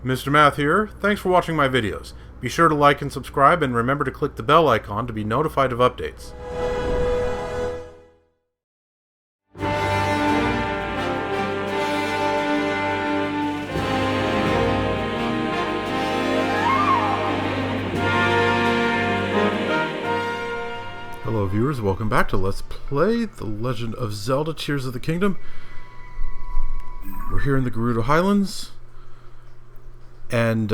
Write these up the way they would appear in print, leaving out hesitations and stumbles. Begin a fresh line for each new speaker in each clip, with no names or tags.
Mr. Math here. Thanks for watching my videos. Be sure to like and subscribe, and remember to click the bell icon to be notified of updates. Hello viewers, welcome back to Let's Play The Legend of Zelda Tears of the Kingdom. We're here in the Gerudo Highlands, and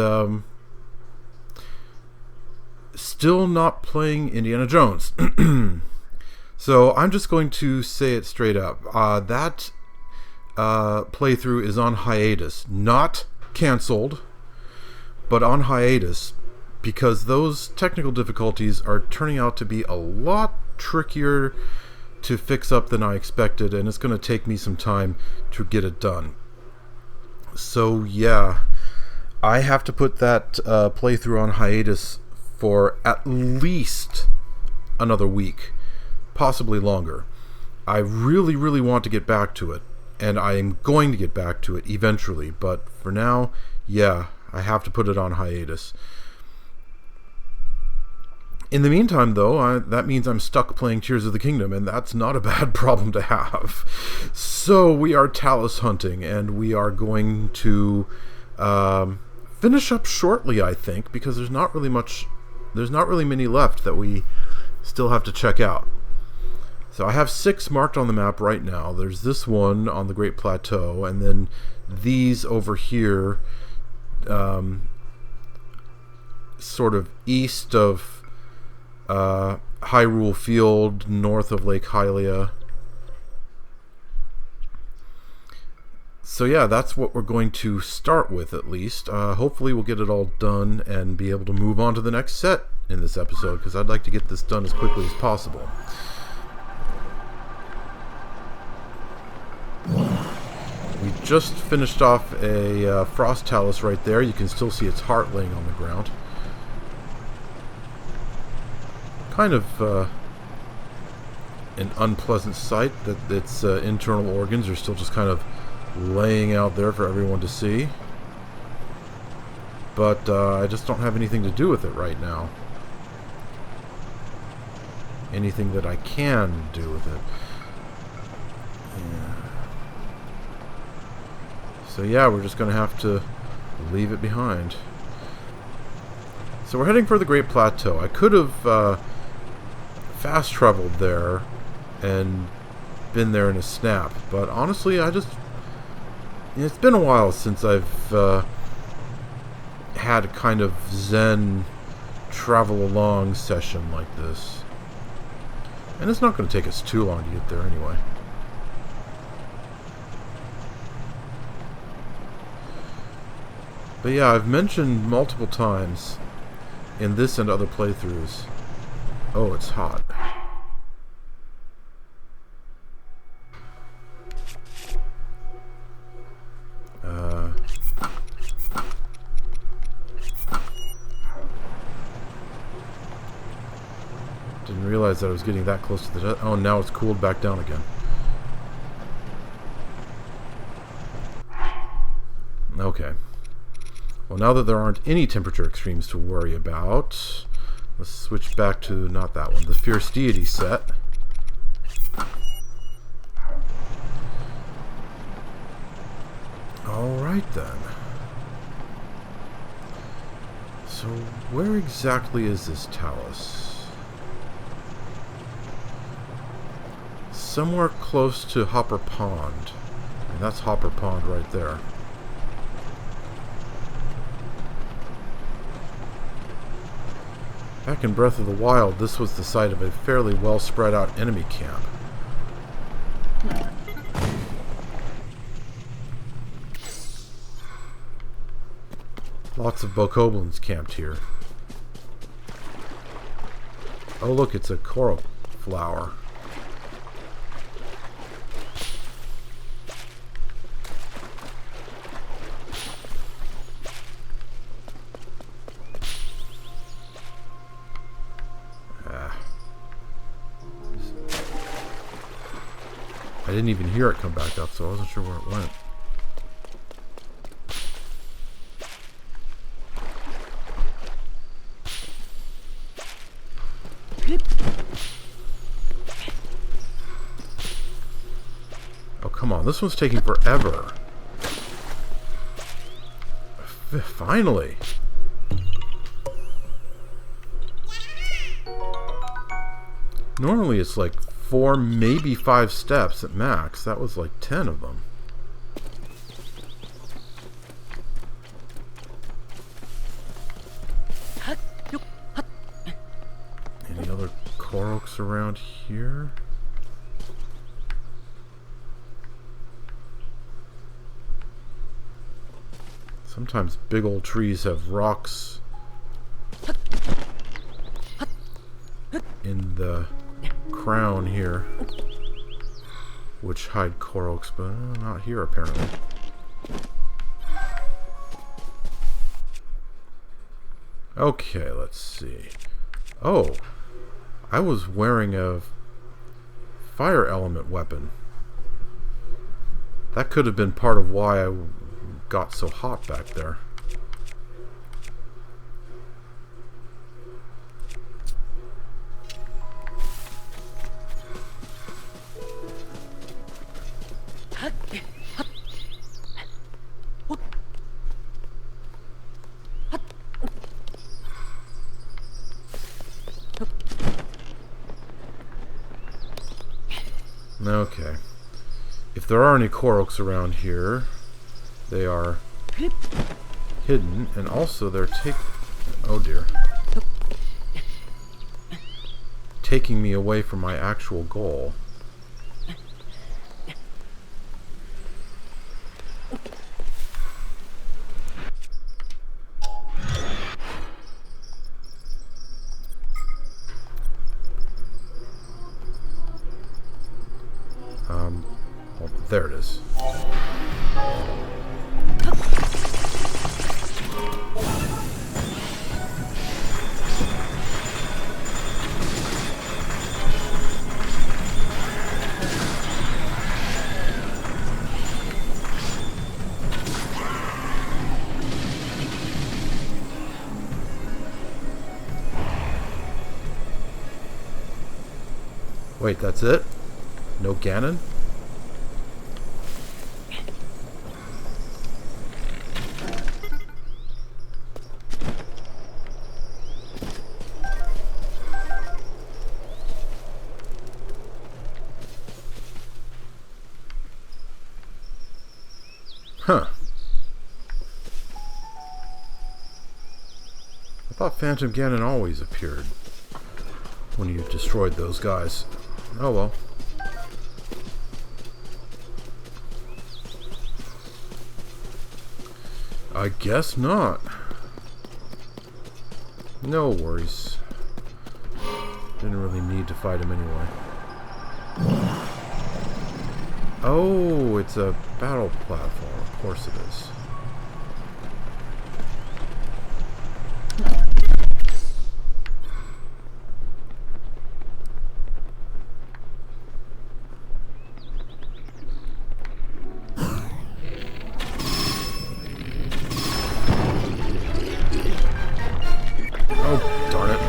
still not playing Indiana Jones. So I'm just going to say it straight up. That playthrough is on hiatus. Not cancelled, but on hiatus, because those technical difficulties are turning out to be a lot trickier to fix up than I expected, and it's going to take me some time to get it done. So yeah, I have to put that playthrough on hiatus for at least another week, possibly longer. I really want to get back to it, and I am going to get back to it eventually, but for now, yeah, I have to put it on hiatus. In the meantime, though, that means I'm stuck playing Tears of the Kingdom, and that's not a bad problem to have. So we are Talus hunting, and we are going to finish up shortly, I think, because there's not really many left that we still have to check out. So I have 6 marked on the map right now. There's this one on the Great Plateau, and then these over here, sort of east of Hyrule Field, north of Lake Hylia. So yeah, that's what we're going to start with, at least. Hopefully we'll get it all done and be able to move on to the next set in this episode, because I'd like to get this done as quickly as possible. We just finished off a Frost Talus right there. You can still see its heart laying on the ground. Kind of an unpleasant sight that its internal organs are still just kind of laying out there for everyone to see. But I just don't have anything to do with it right now. Anything that I can do with it. Yeah. So yeah, we're just going to have to leave it behind. So we're heading for the Great Plateau. I could have fast traveled there and been there in a snap, but honestly it's been a while since I've had a kind of zen travel along session like this, and it's not going to take us too long to get there anyway. But yeah, I've mentioned multiple times in this and other playthroughs. Oh, it's hot. Didn't realize that I was getting that close to the... Oh, now it's cooled back down again. Okay. Well, now that there aren't any temperature extremes to worry about... Let's switch back to, not that one, the Fierce Deity set. Alright then. So, where exactly is this Talus? Somewhere close to Hopper Pond. And that's Hopper Pond right there. Back in Breath of the Wild, this was the site of a fairly well spread out enemy camp. Lots of bokoblins camped here. Oh look, it's a coral flower. I didn't even hear it come back up, so I wasn't sure where it went. Oh, come on. This one's taking forever. Finally. Normally it's like 4, maybe 5 steps at max. That was like 10 of them. Any other Koroks around here? Sometimes big old trees have rocks in the crown here, which hide Koroks, but not here apparently. Okay, let's see. Oh, I was wearing a fire element weapon. That could have been part of why I got so hot back there. Okay. If there are any Koroks around here, they are hidden, and also they're oh dear. Taking me away from my actual goal. Well, there it is. Wait, that's it? No Ganon? Huh. I thought Phantom Ganon always appeared when you destroyed those guys. Oh well. I guess not. No worries. Didn't really need to fight him anyway. Oh, it's a battle platform. Of course it is. Oh, darn it.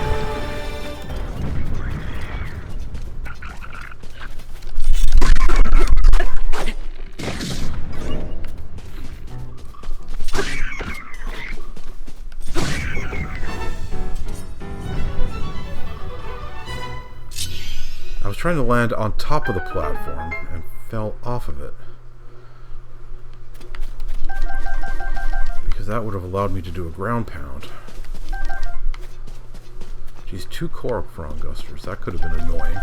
I was trying to land on top of the platform and fell off of it. Because that would have allowed me to do a ground pound. Geez, 2 Korok Frongusters. That could have been annoying.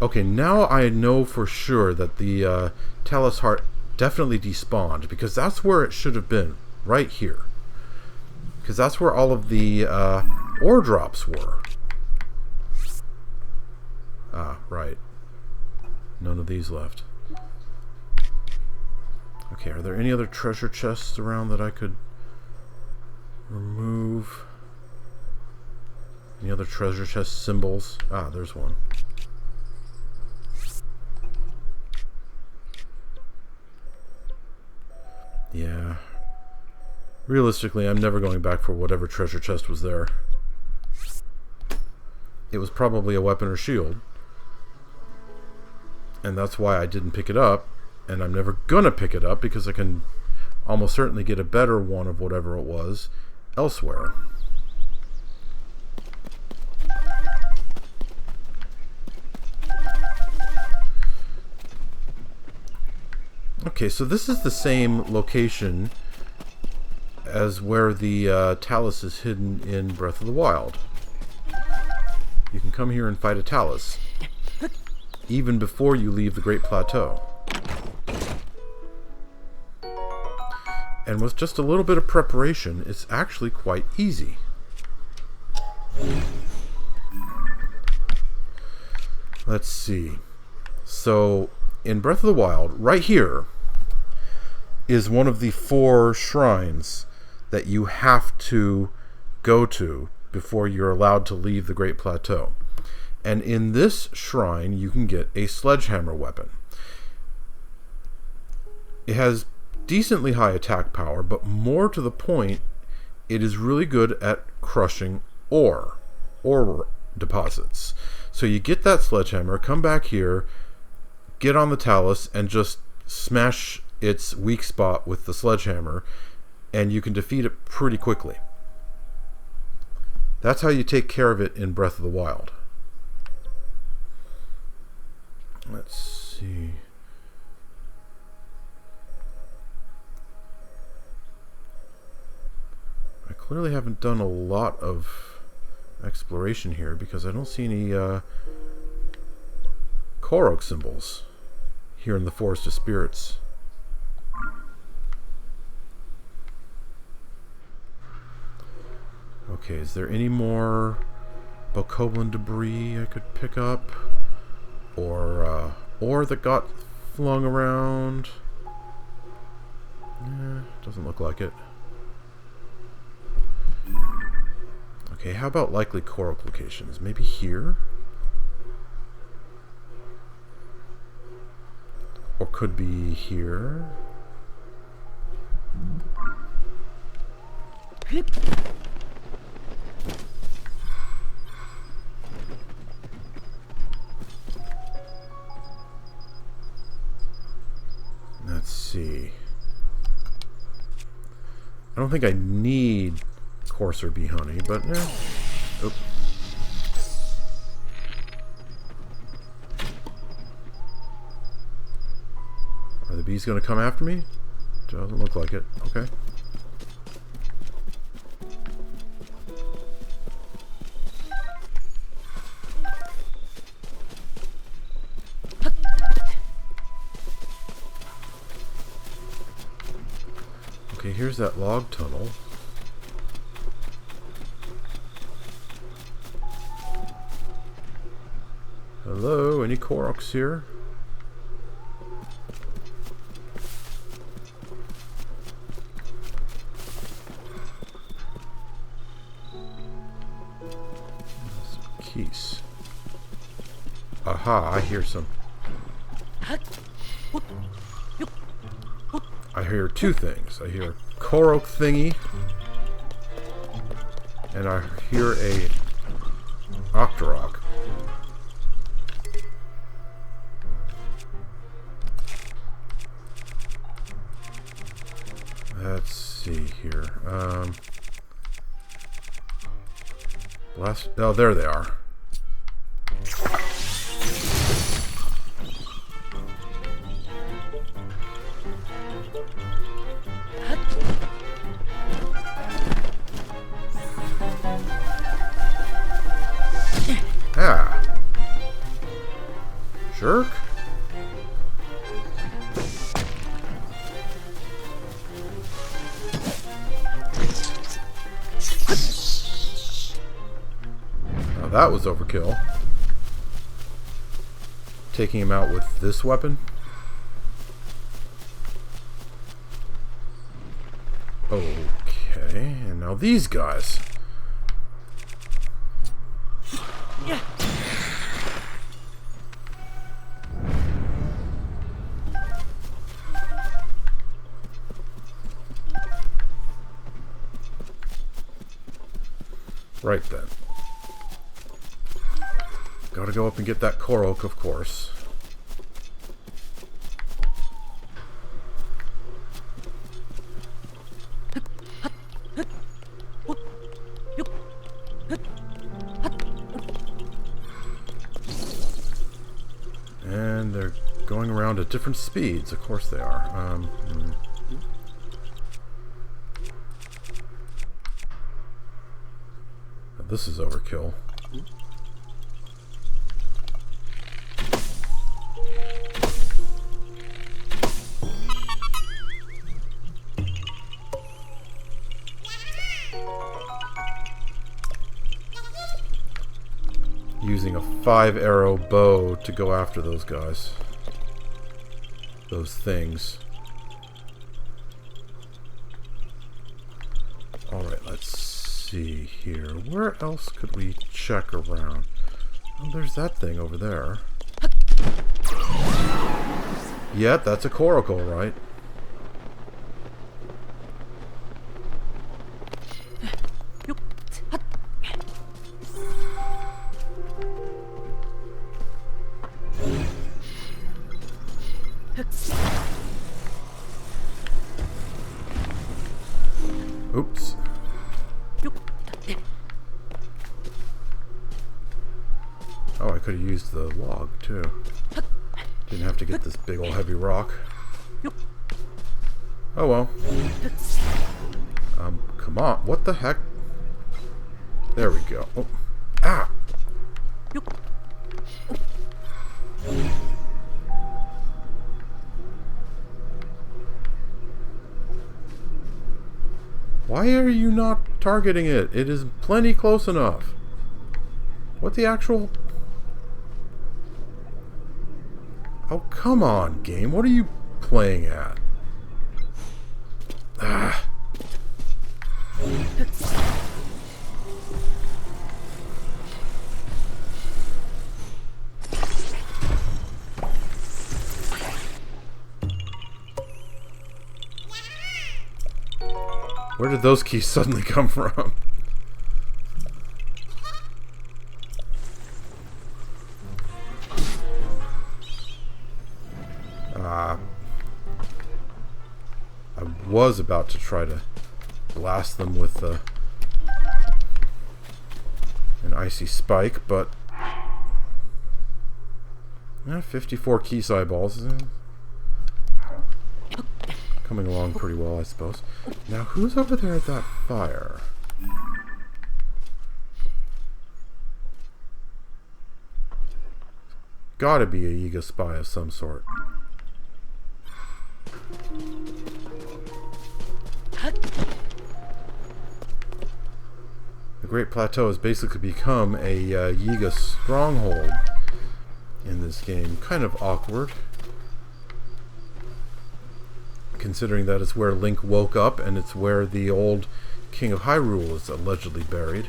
Okay, now I know for sure that the Talus Heart definitely despawned, because that's where it should have been. Right here. Because that's where all of the ore drops were. Ah, right. None of these left. Okay, are there any other treasure chests around that I could remove? Any other treasure chest symbols? Ah, there's one. Yeah. Realistically, I'm never going back for whatever treasure chest was there. it was probably a weapon or shield. And that's why I didn't pick it up. And I'm never gonna pick it up because I can almost certainly get a better one of whatever it was elsewhere. Okay, so this is the same location as where the Talus is hidden in Breath of the Wild. You can come here and fight a Talus, even before you leave the Great Plateau. And with just a little bit of preparation, it's actually quite easy. Let's see. So, in Breath of the Wild, right here, is one of the 4 shrines that you have to go to before you're allowed to leave the Great Plateau. And in this shrine, you can get a sledgehammer weapon. It has decently high attack power, but more to the point, it is really good at crushing ore deposits. So you get that sledgehammer, come back here, get on the Talus, and just smash its weak spot with the sledgehammer, and you can defeat it pretty quickly. That's how you take care of it in Breath of the Wild. Let's see. I clearly haven't done a lot of exploration here because I don't see any Korok symbols here in the Forest of Spirits. Okay, is there any more Bokoblin debris I could pick up? Or ore that got flung around? Doesn't look like it. Okay, how about likely Korok locations? Maybe here? Or could be here? Let's see. I don't think I need Courser bee honey, but oh. Are the bees going to come after me? Doesn't look like it. Okay. Okay, here's that log tunnel. Hello, any Koroks here? Some keys. Aha, I hear some. I hear 2 things. I hear a Korok thingy, and I hear a Octorok. Let's see here. Blast. Oh, there they are. Ah. Jerk. Now that was overkill. Taking him out with this weapon. Okay, and now these guys. Yeah. Right then. Gotta go up and get that Korok, of course. And they're going around at different speeds. Of course they are. This is overkill. Using a 5-arrow bow to go after those guys. Those things. Alright, let's see here. Where else could we check around? Oh, there's that thing over there. Yeah, that's a coracle, right? Oops. Oh, I could have used the log, too. Didn't have to get this big old heavy rock. Oh well. Come on. What the heck? There we go. Oh. Ah! Why are you not targeting it? It is plenty close enough. What the actual... Oh, come on, game. What are you playing at? Ah. Where did those keys suddenly come from? I was about to try to blast them with an icy spike, but 54 key eyeballs. Coming along pretty well, I suppose. Now, who's over there at that fire? Gotta be a Yiga spy of some sort. The Great Plateau has basically become a Yiga stronghold in this game. Kind of awkward, considering that it's where Link woke up and it's where the old King of Hyrule is allegedly buried.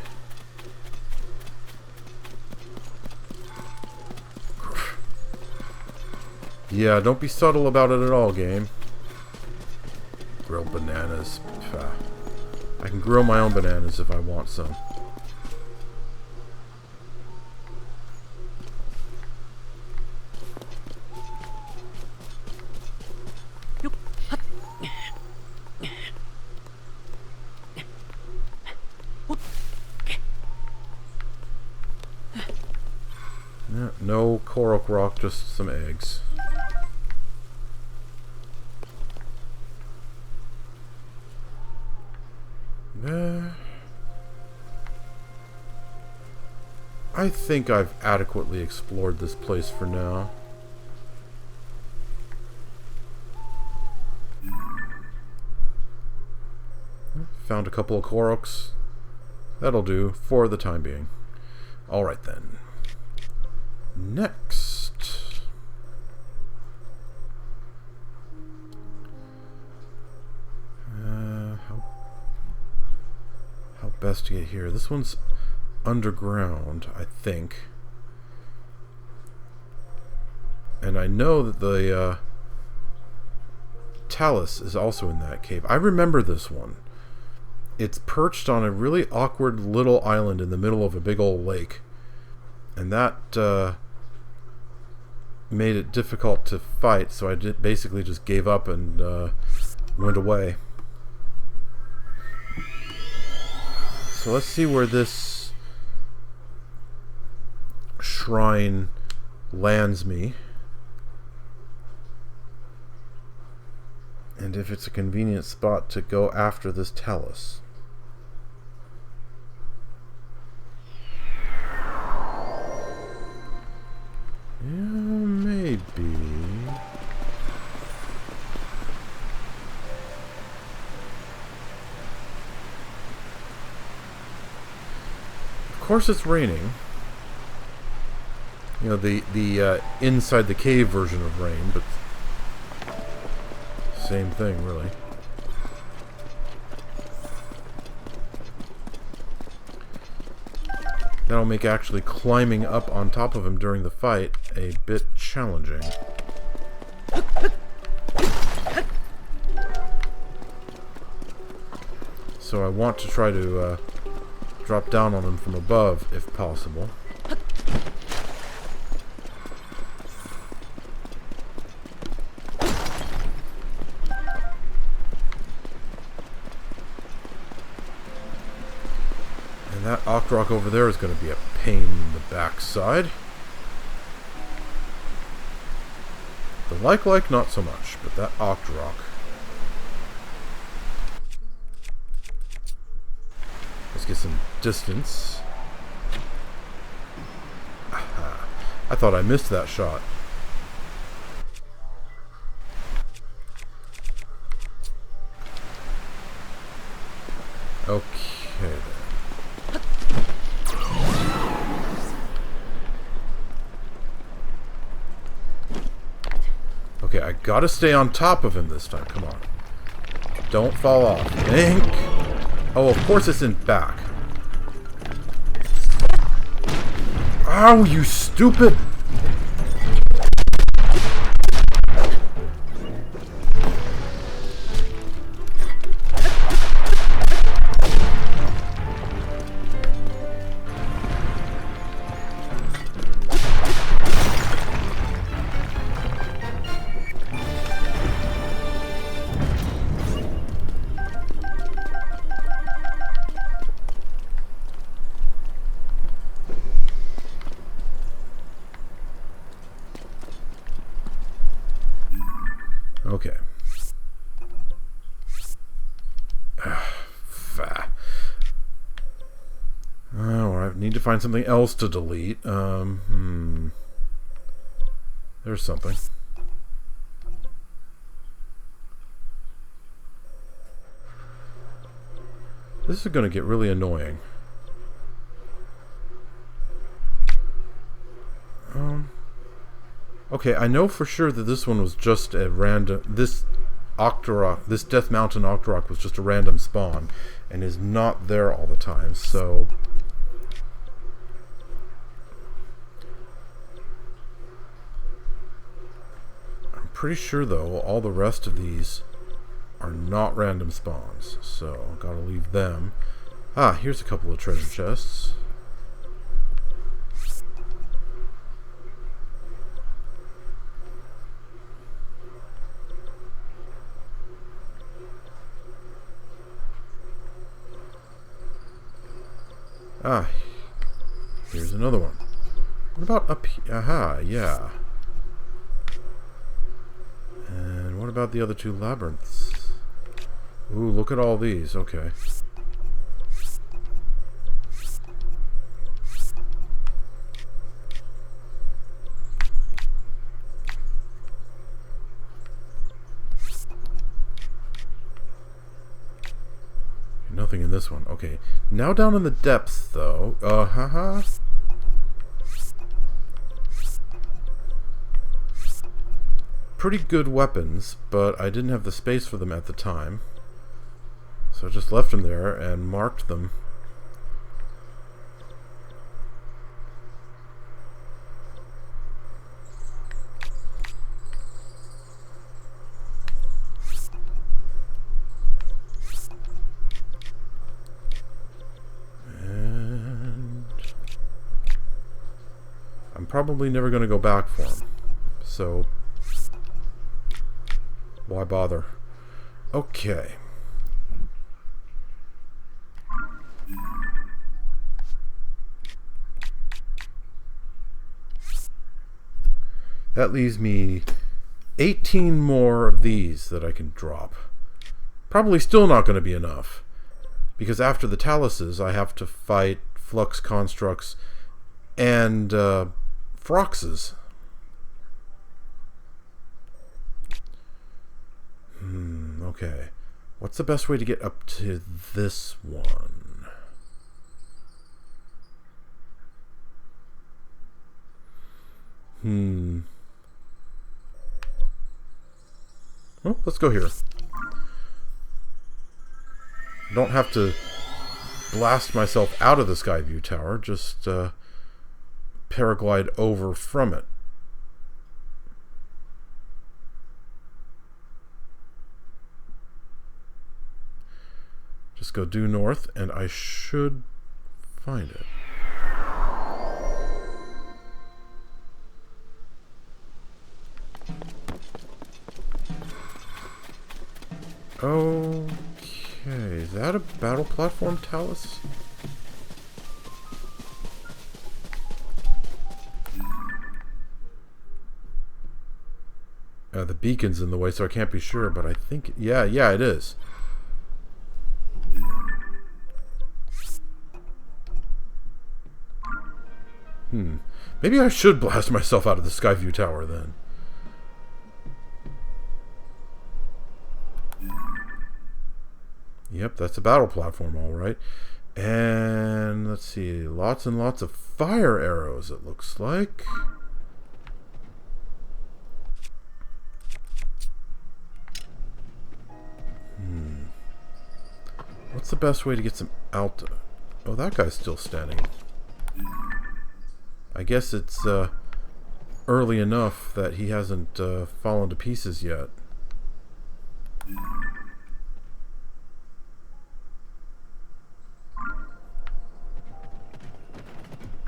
Yeah, don't be subtle about it at all, game. Grilled bananas. I can grill my own bananas if I want some. Yeah, no Korok rock, just some eggs. I think I've adequately explored this place for now. Found a couple of Koroks. That'll do for the time being. Alright then. Next. How best to get here? This one's underground, I think. And I know that the Talus is also in that cave. I remember this one. It's perched on a really awkward little island in the middle of a big old lake. And that made it difficult to fight, so I basically just gave up and went away. So let's see where this shrine lands me. And if it's a convenient spot to go after this Talus. Yeah, maybe. Of course it's raining. You know, the inside the cave version of rain, but same thing, really. That'll make actually climbing up on top of him during the fight a bit challenging. So I want to try to drop down on him from above, if possible. That Octrock over there is going to be a pain in the backside. The like not so much, but that Octrock. Let's get some distance. Aha. I thought I missed that shot. Okay then. Okay, I gotta stay on top of him this time. Come on. Don't fall off. Think. Oh, of course it's in back. Ow, you stupid! Okay. Oh, I need to find something else to delete. There's something. This is going to get really annoying. Okay, I know for sure that this one was just a random... This Octorok, this Death Mountain Octorok was just a random spawn and is not there all the time, so... I'm pretty sure, though, all the rest of these are not random spawns, so gotta leave them. Ah, here's a couple of treasure chests. Ah, here's another one. What about up here? Aha, yeah. And what about the other two labyrinths? Ooh, look at all these. Okay. Nothing in this one. Okay. Now down in the depths, though. Haha. Pretty good weapons, but I didn't have the space for them at the time. So I just left them there and marked them. probably never going to go back for them. So, why bother? Okay. That leaves me 18 more of these that I can drop. Probably still not going to be enough. Because after the Taluses, I have to fight Flux Constructs and Froxes. Okay. What's the best way to get up to this one? Well, let's go here. Don't have to blast myself out of the Skyview Tower, just paraglide over from it. Just go due north, and I should find it. Okay, is that a battle platform, Talus? The beacon's in the way, so I can't be sure, but I think... Yeah, it is. Maybe I should blast myself out of the Skyview Tower, then. Yep, that's a battle platform, all right. And let's see, lots and lots of fire arrows, it looks like. What's the best way to get some alta? Oh, that guy's still standing. I guess it's early enough that he hasn't fallen to pieces yet.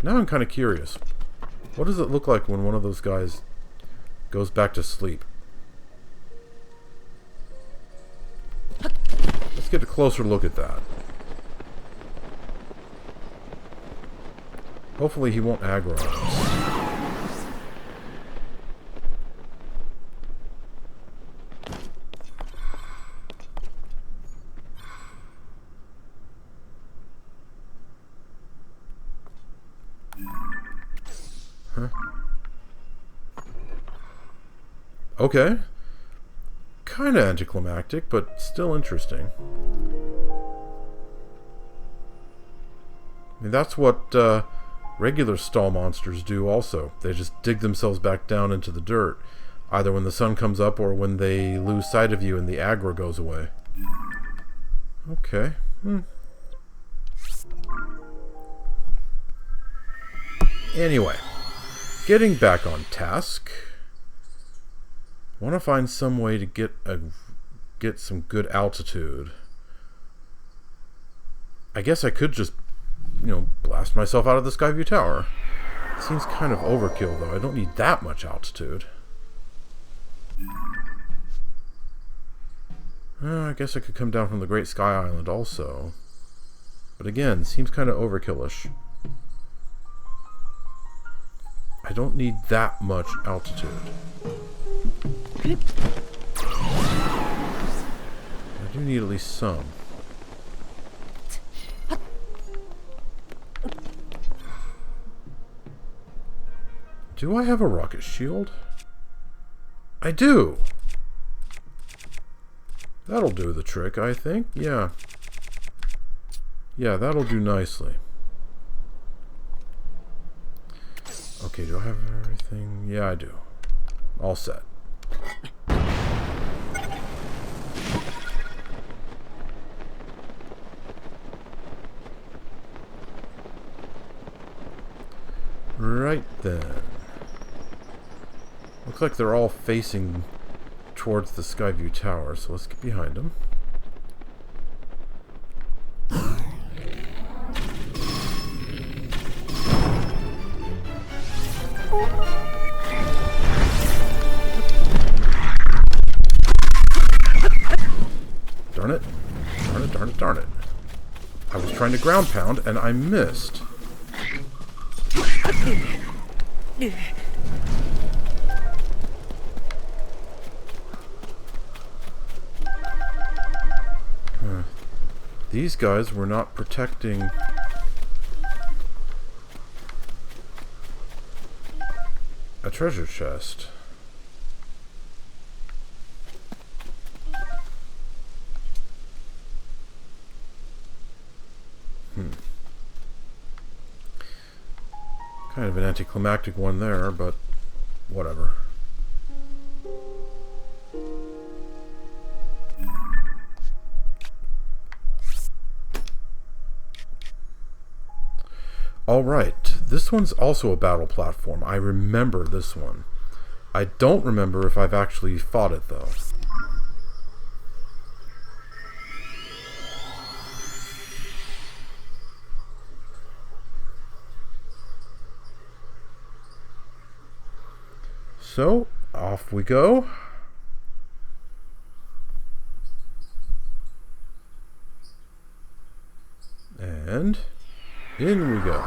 Now I'm kind of curious. What does it look like when one of those guys goes back to sleep? Let's get a closer look at that. Hopefully he won't aggro us. Huh? Okay. Kind of anticlimactic, but still interesting. I mean, that's what regular stall monsters do also. They just dig themselves back down into the dirt, either when the sun comes up or when they lose sight of you and the aggro goes away. Okay. Anyway, getting back on task. I want to find some way to get some good altitude. I guess I could just, blast myself out of the Skyview Tower. It seems kind of overkill, though. I don't need that much altitude. I guess I could come down from the Great Sky Island also. But again, seems kind of overkillish. I don't need that much altitude. I do need at least some. Do I have a rocket shield? I do! That'll do the trick, I think. Yeah. Yeah, that'll do nicely. Okay, do I have everything? Yeah, I do. All set. Right then. Looks like they're all facing towards the Skyview Tower, so let's get behind them. I was trying to ground pound and I missed. These guys were not protecting a treasure chest. Kind of an anticlimactic one there, but whatever. Alright, this one's also a battle platform. I remember this one. I don't remember if I've actually fought it, though. So, off we go. And in we go.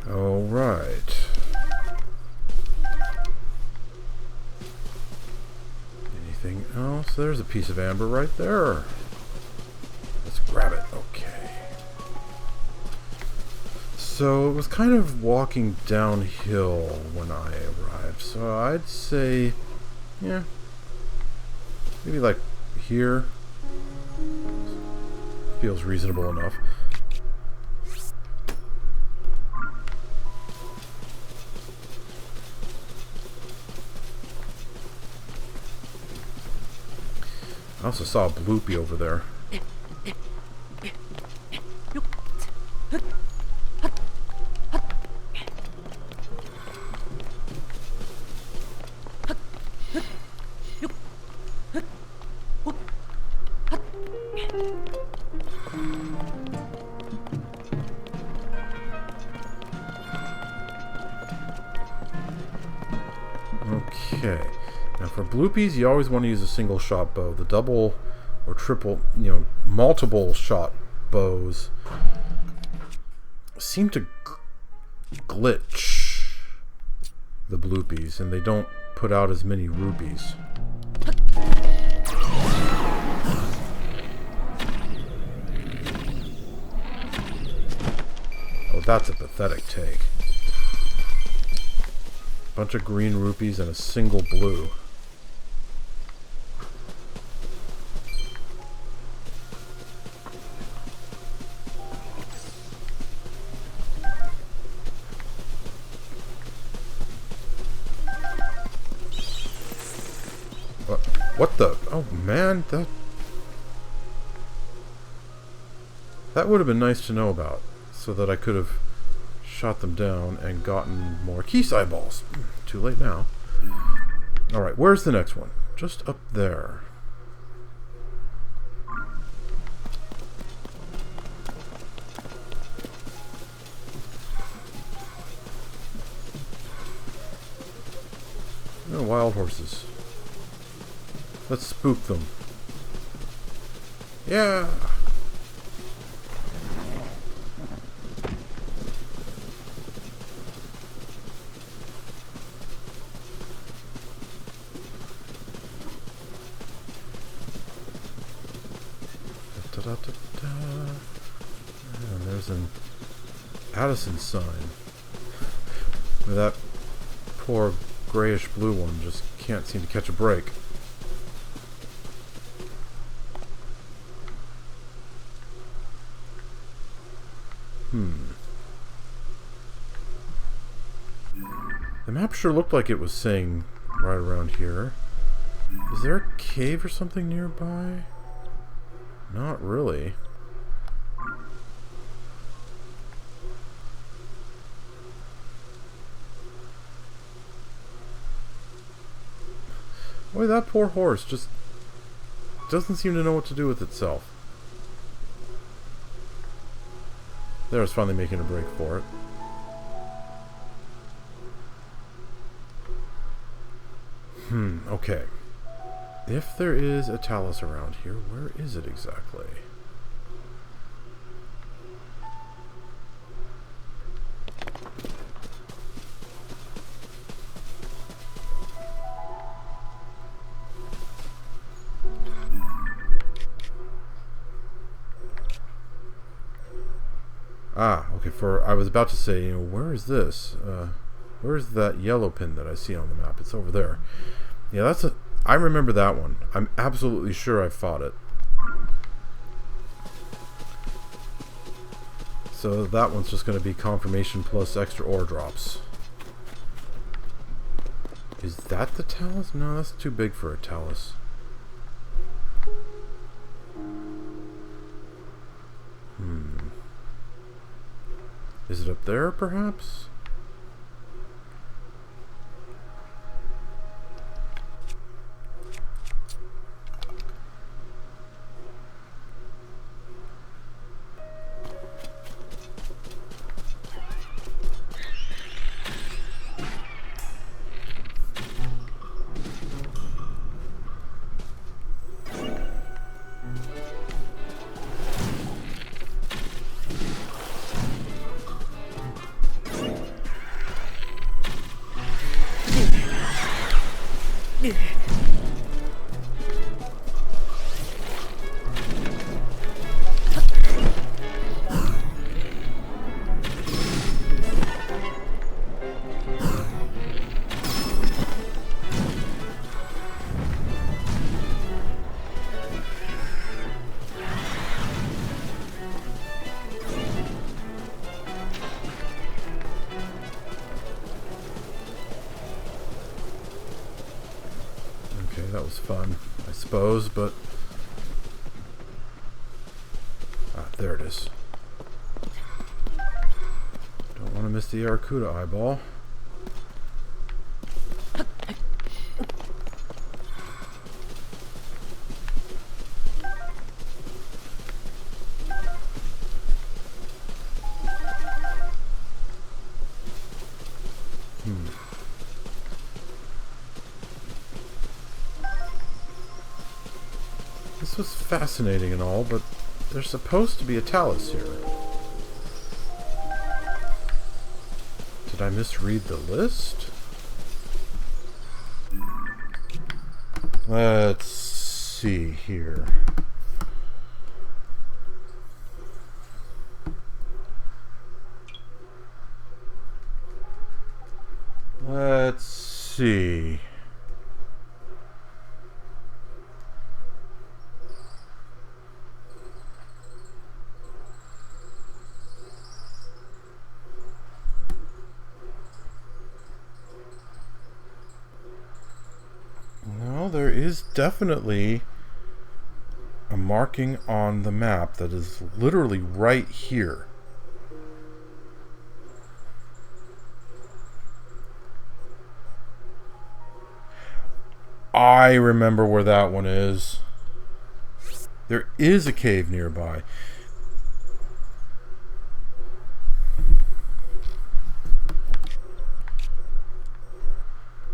Alright. Anything else? There's a piece of amber right there. Let's grab it. Okay. So it was kind of walking downhill when I arrived. So I'd say, yeah, maybe like here. Feels reasonable enough. I also saw a bloopy over there. Okay. Now for bloopies, you always want to use a single shot bow. The double or triple, multiple shot bows seem to glitch the bloopies, and they don't put out as many rubies. Oh, that's a pathetic take. Bunch of green rupees and a single blue. What the? Oh man, that would have been nice to know about, so that I could have shot them down and gotten more key eyeballs. Too late now. Alright, where's the next one? Just up there. Oh, wild horses. Let's spook them. Yeah! And there's an Addison sign. Where that poor grayish blue one just can't seem to catch a break. The map sure looked like it was saying right around here. Is there a cave or something nearby? Not really. Boy, that poor horse just doesn't seem to know what to do with itself. There, it's finally making a break for it. Okay. If there is a Talus around here, where is it exactly? Ah, okay, I was about to say, you know, where is this? Where's that yellow pin that I see on the map? It's over there. Yeah, I remember that one. I'm absolutely sure I fought it. So that one's just going to be confirmation plus extra ore drops. Is that the Talus? No, that's too big for a Talus. Is it up there, perhaps? That was fun, I suppose, but... Ah, there it is. Don't want to miss the Aracuda eyeball. This was fascinating and all, but there's supposed to be a Talus here. Did I misread the list? Let's see here. Let's see. There is definitely a marking on the map that is literally right here. I remember where that one is. There is a cave nearby.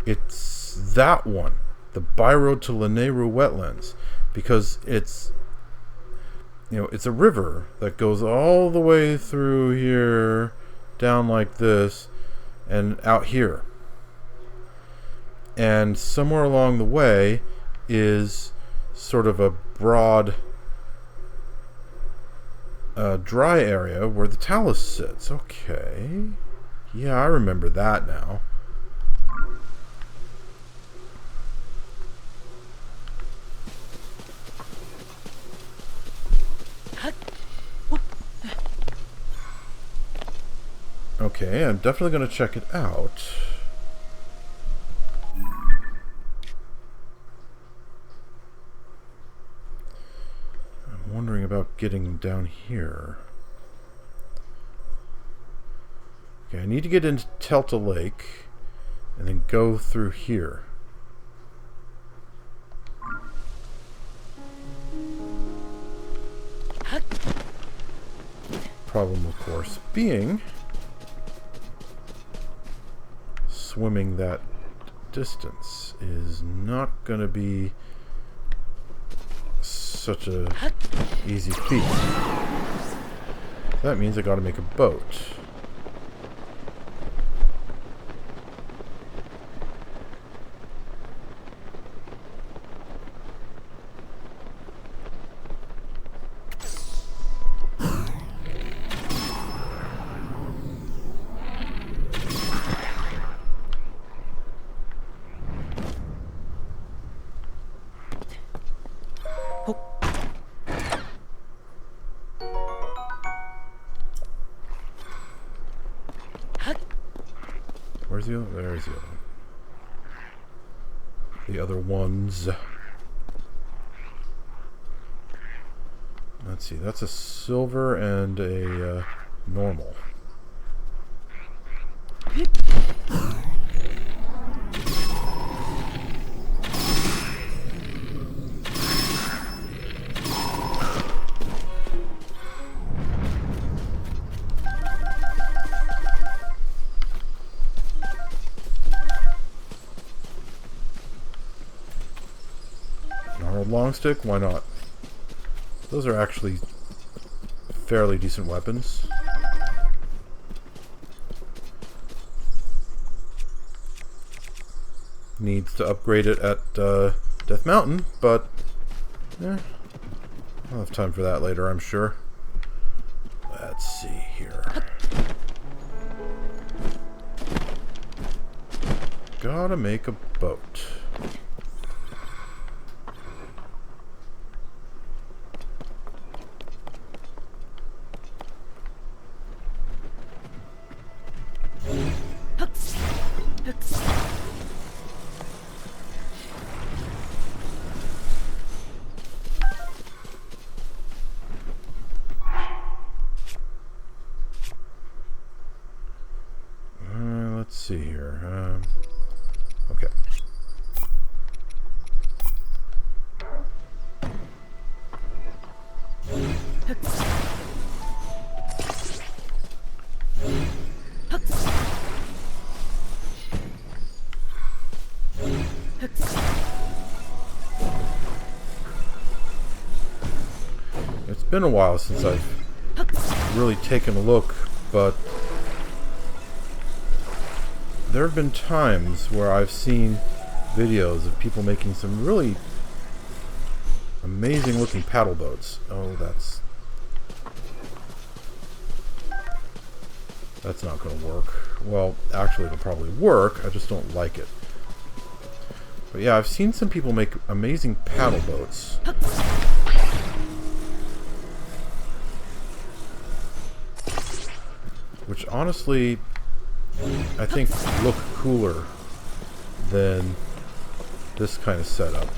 It's that one. The byroad to Lanayru wetlands, because it's, you know, it's a river that goes all the way through here, down like this, and out here. And somewhere along the way is sort of a broad, dry area where the Talus sits. Okay. Yeah, I remember that now. Okay, I'm definitely going to check it out. I'm wondering about getting down here. Okay, I need to get into Telta Lake and then go through here. Problem, of course, being swimming that distance is not going to be such a easy feat. That means I got to make a boat. Where's the other? There's the other one. The other ones. Let's see. That's a silver and a normal. Long stick? Why not? Those are actually fairly decent weapons. Needs to upgrade it at Death Mountain, but I'll have time for that later, I'm sure. Let's see here. Gotta make a boat. Let's see here. Okay. It's been a while since I've really taken a look, but there have been times where I've seen videos of people making some really amazing looking paddle boats. Oh, that's not going to work. Well, actually it'll probably work, I just don't like it. But yeah, I've seen some people make amazing paddle boats. Which honestly, I think look cooler than this kind of setup.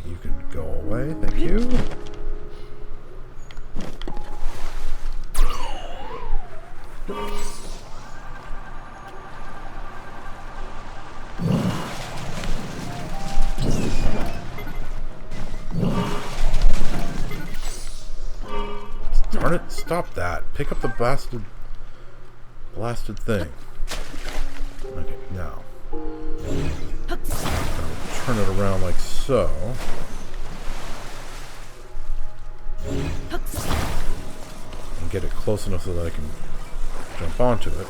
You can go away, thank you. Darn it, stop that. Pick up the blasted thing. Okay, now. I'll turn it around like so. And get it close enough so that I can jump onto it.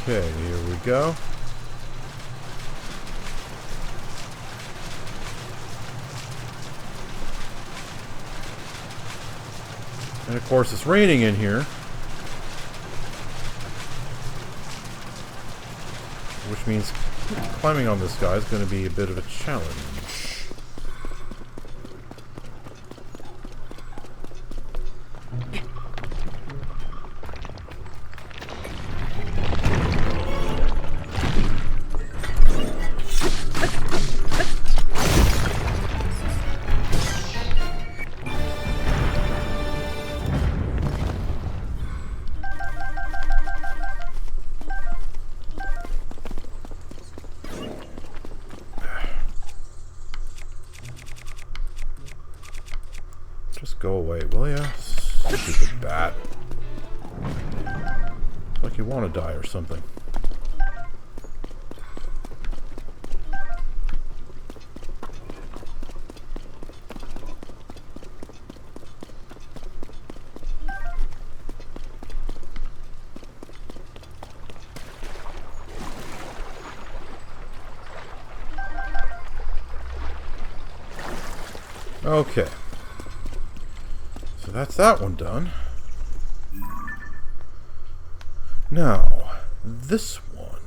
Okay, here we go. And of course it's raining in here, which means climbing on this guy is going to be a bit of a challenge. Just go away, will ya? Stupid bat. It's like you want to die or something. Okay. So that's that one done. Now, this one.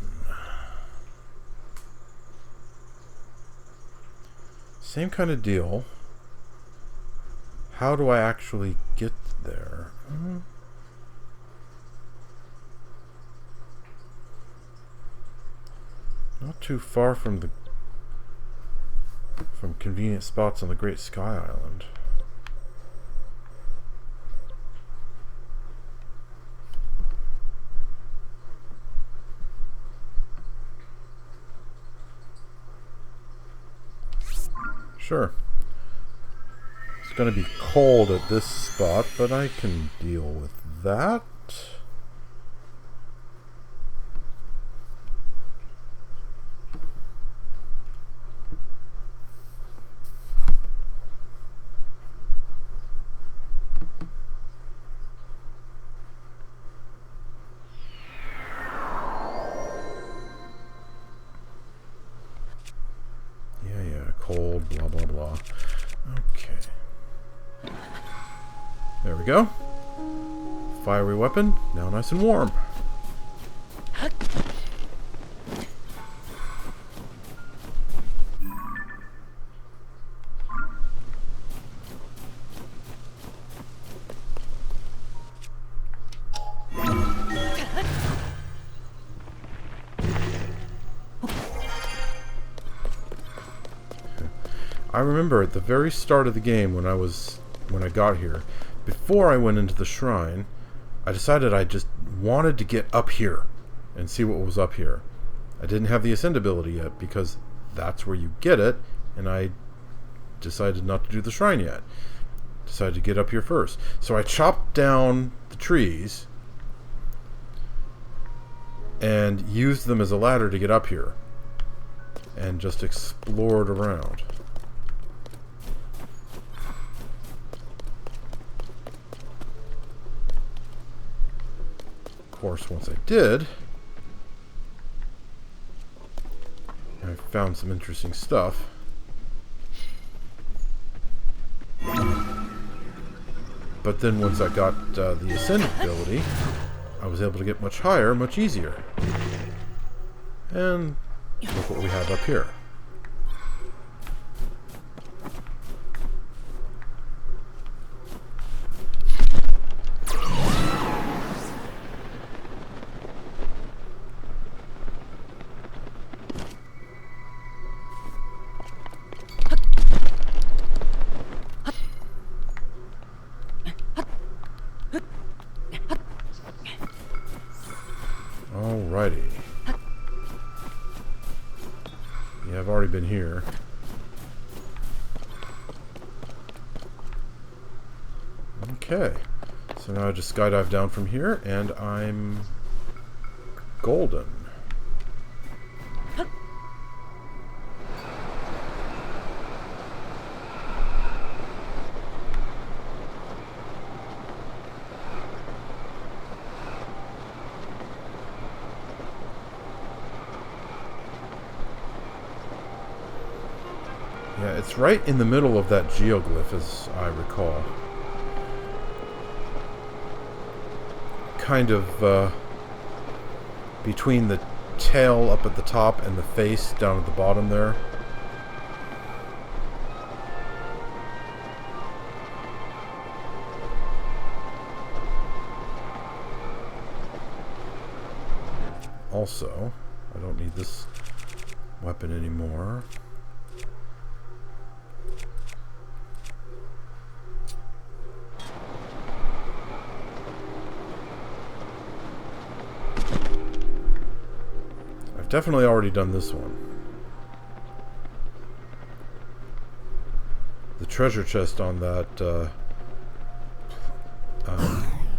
Same kind of deal. How do I actually get there? Not too far from convenient spots on the Great Sky Island. Sure. It's going to be cold at this spot, but I can deal with that. Cold, blah, blah, blah. Okay. There we go. Fiery weapon, now nice and warm. I remember at the very start of the game when I got here, before I went into the shrine, I decided I just wanted to get up here and see what was up here. I didn't have the ascend ability yet because that's where you get it, and I decided not to do the shrine yet. Decided to get up here first. So I chopped down the trees and used them as a ladder to get up here and just explored around. Of course, once I did, I found some interesting stuff. But then once I got the ascend ability, I was able to get much higher, much easier. And look what we have up here. Alrighty. Yeah, I've already been here. Okay. So now I just skydive down from here, and I'm golden. It's right in the middle of that geoglyph, as I recall. Kind of between the tail up at the top and the face down at the bottom there. Also, I don't need this weapon anymore. I've definitely already done this one. The treasure chest on that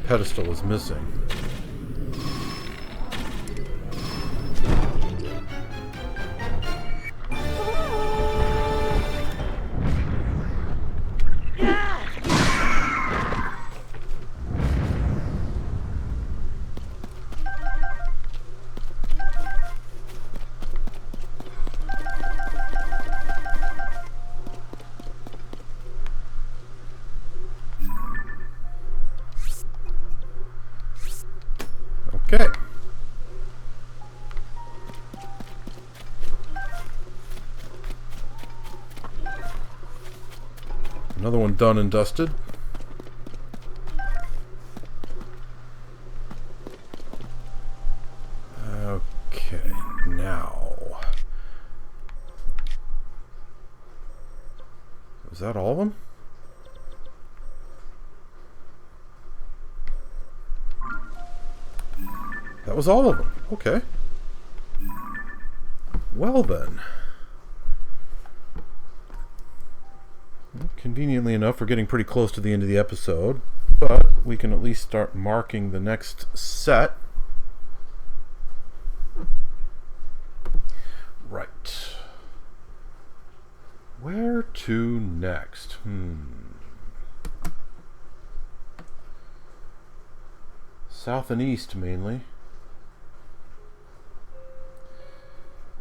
pedestal is missing. Okay. Another one done and dusted. Okay, now. Was that all of them? That was all of them. Okay. Well then. Well, conveniently enough, we're getting pretty close to the end of the episode, but we can at least start marking the next set. Right. Where to next? South and east, mainly.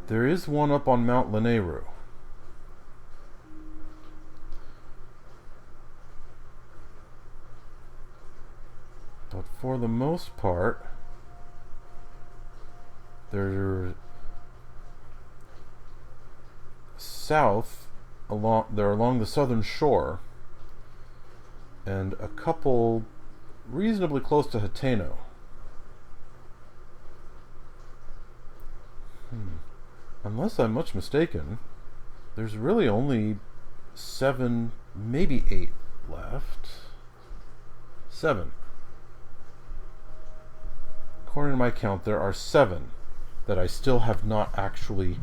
There is one up on Mount Lanayru. But for the most part, they're they're along the southern shore, and a couple reasonably close to Hateno. Unless I'm much mistaken, there's really only 7, maybe 8 left. 7. According to my count, there are 7 that I still have not actually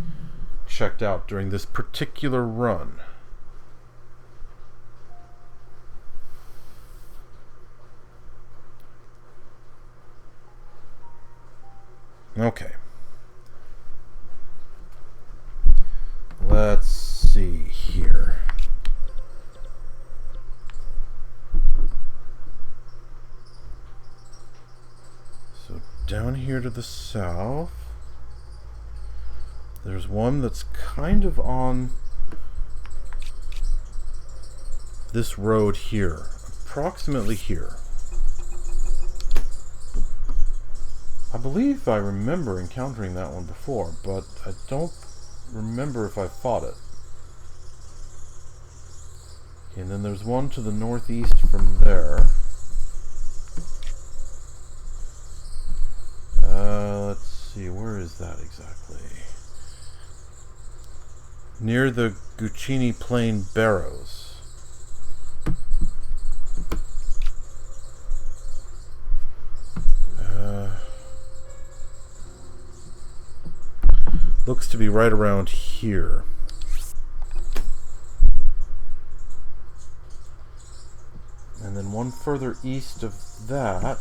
checked out during this particular run. Okay. Let's see here. So down here to the south, there's one that's kind of on this road here, approximately here. I believe I remember encountering that one before, but I don't remember if I fought it. Okay, and then there's one to the northeast from there. Let's see, where is that exactly? Near the Guccini Plain Barrows. Looks to be right around here. And then one further east of that,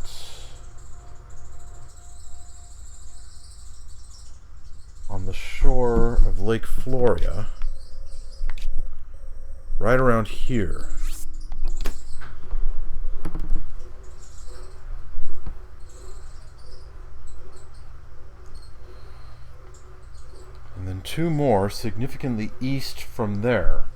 on the shore of Lake Floria, right around here. And then 2 more significantly east from there.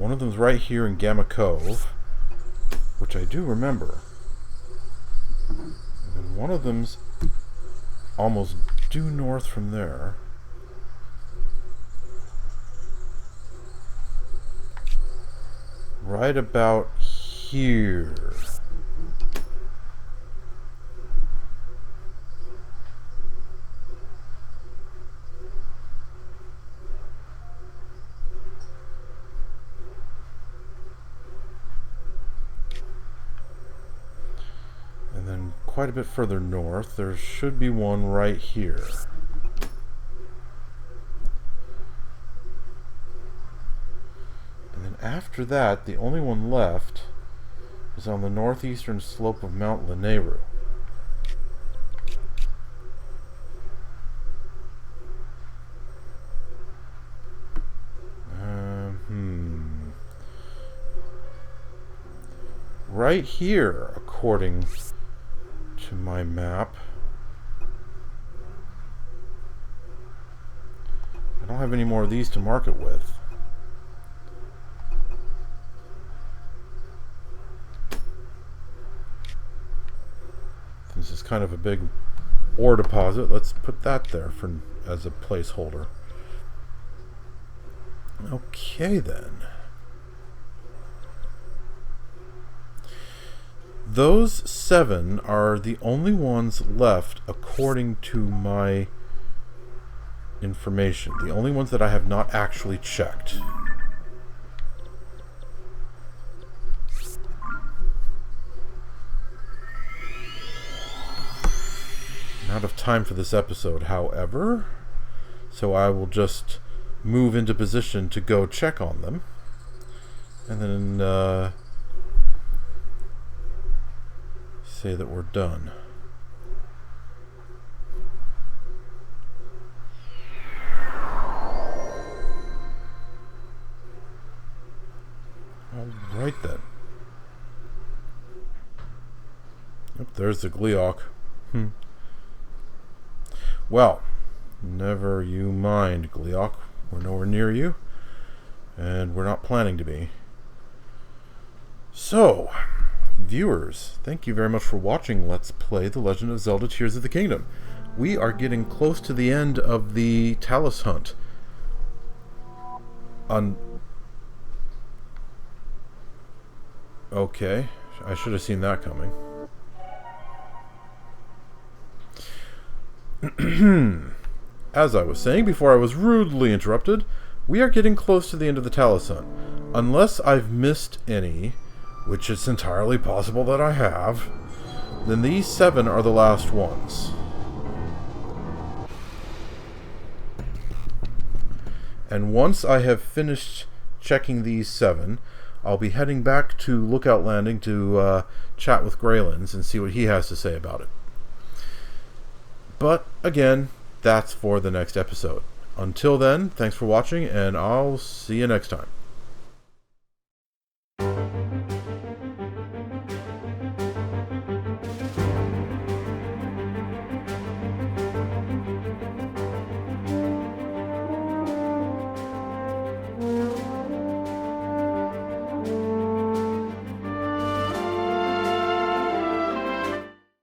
One of them's right here in Gamma Cove, which I do remember. And then one of them's almost due north from there. Right about here. And then quite a bit further north, there should be one right here. And then after that, the only one left is on the northeastern slope of Mount Leneru. Right here, according to my map. I don't have any more of these to mark it with. This is kind of a big ore deposit. Let's put that there for as a placeholder. Okay then. Those 7 are the only ones left according to my information. The only ones that I have not actually checked. I'm out of time for this episode, however, so I will just move into position to go check on them. And then say that we're done. All right then. Yep, there's the Gleeok. Well, never you mind, Gleeok. We're nowhere near you, and we're not planning to be. So, viewers, thank you very much for watching Let's Play The Legend of Zelda Tears of the Kingdom. We are getting close to the end of the Talus hunt. Okay, I should have seen that coming. As I was saying before I was rudely interrupted, we are getting close to the end of the Talus hunt. Unless I've missed any, which it's entirely possible that I have, then these 7 are the last ones. And once I have finished checking these 7, I'll be heading back to Lookout Landing to chat with Gralens and see what he has to say about it. But, again, that's for the next episode. Until then, thanks for watching, and I'll see you next time.